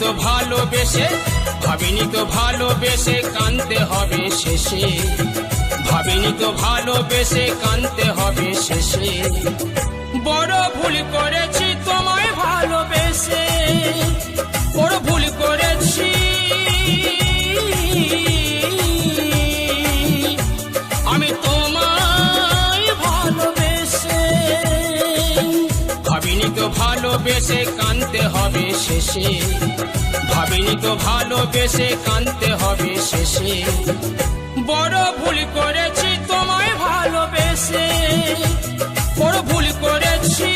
তো ভালোবেসে, ভাবিনি তো ভালোবেসে কাঁদতে হবে শেষে, ভাবিনি তো ভালোবেসে কাঁদতে হবে শেষে। বড় ভুল করেছি তোমায় ভালোবেসে, বড় ভুল করেছি, আমি তোমায় ভালোবেসে, ভাবিনি তো ভালোবেসে কাঁদতে হবে শেষে, ভাবিনি তো ভালোবেসে কাঁদতে হবে শেষে। বড় ভুল করেছি তোমায় ভালোবেসে, বড় ভুল করেছি,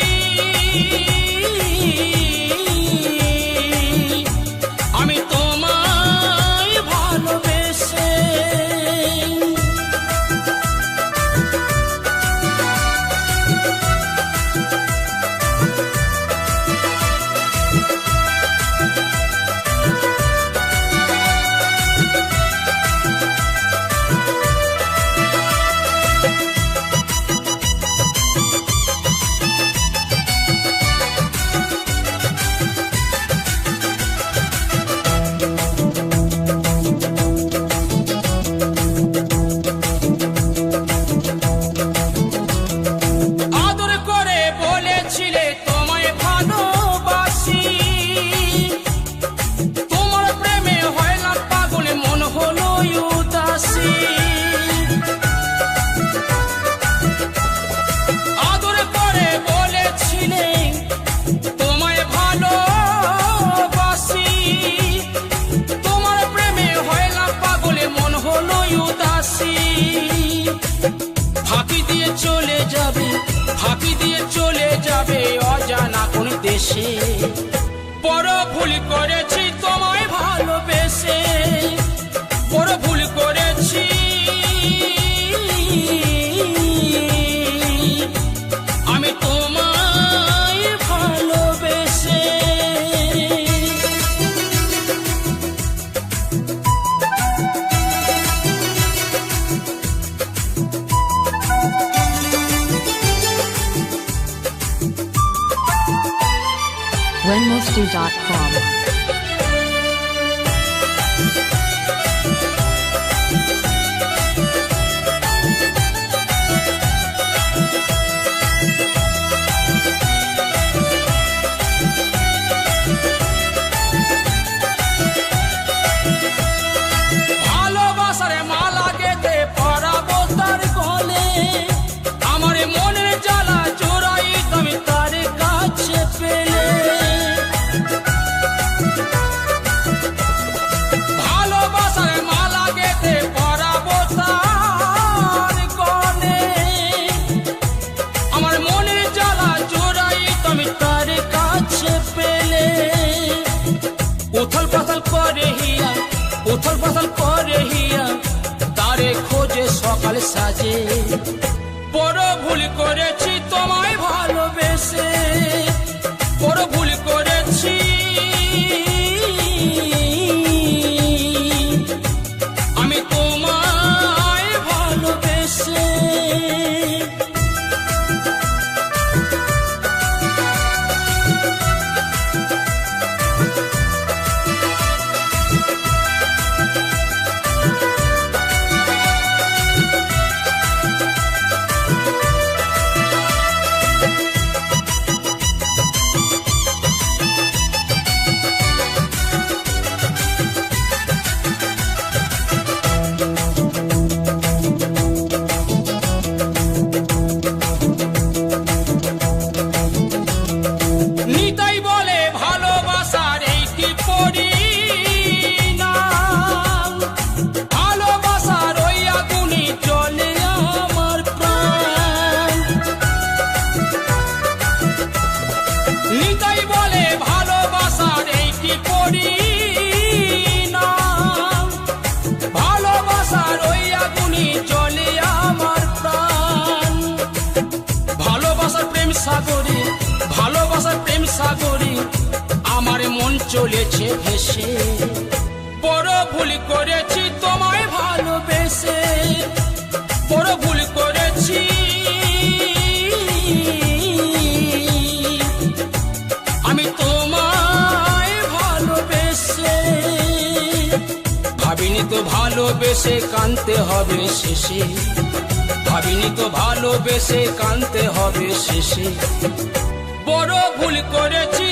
আমি তোমায় ভালোবেসে। ফাঁকি দিয়ে চলে যাবে, ফাঁকি দিয়ে চলে যাবে অজানা কোন দেশে। বড় ভুল করেছি তোমায় ভালোবেসে, বড় ভুল করেছি, আমি তোমায় ভালোবেসে। Wenmostu.com ভালোবাসারে মালা গেঁথে পরাবো তার গলে, আমার মনের জ্বালা জোড়াই তুমি তার কাছে পেলে। ভালোবাসারে মালা গেঁথে পরাবো তার গলে, আমার মনের জ্বালা জোড়াই তুমি তার কাছে পেলে। উথল পাথল করে হিয়া, উথল পাথল করে হিয়া, তারে খোঁজে সকাল সাজে। বড় ভুল করেছি তোমায় ভালোবেসে, বড় ভুল করেছি, আমি তোমায় ভালোবেসে। নিতাই বলে ভালোবাসার এই কি পরিণাম, ভালোবাসার ওই আগুনে জ্বলে আমার প্রাণ। নিতাই বলে ভালোবাসার এই কি পরিণাম, ভালোবাসার ওই আগুনে জ্বলে আমার প্রাণ। ভালোবাসার প্রেম সাগরে, ভালোবাসার প্রেম সাগরে আমার মন চলেছে ভেসে। বড় ভুল করেছি তোমায় ভালোবেসে, বড় ভুল করেছি, আমি তোমায় ভালোবেসে। ভাবিনি তো ভালোবেসে কানতে হবে শেষে, ভাবিনি তো ভালোবেসে কানতে হবে শেষে। বড় ভুল করেছি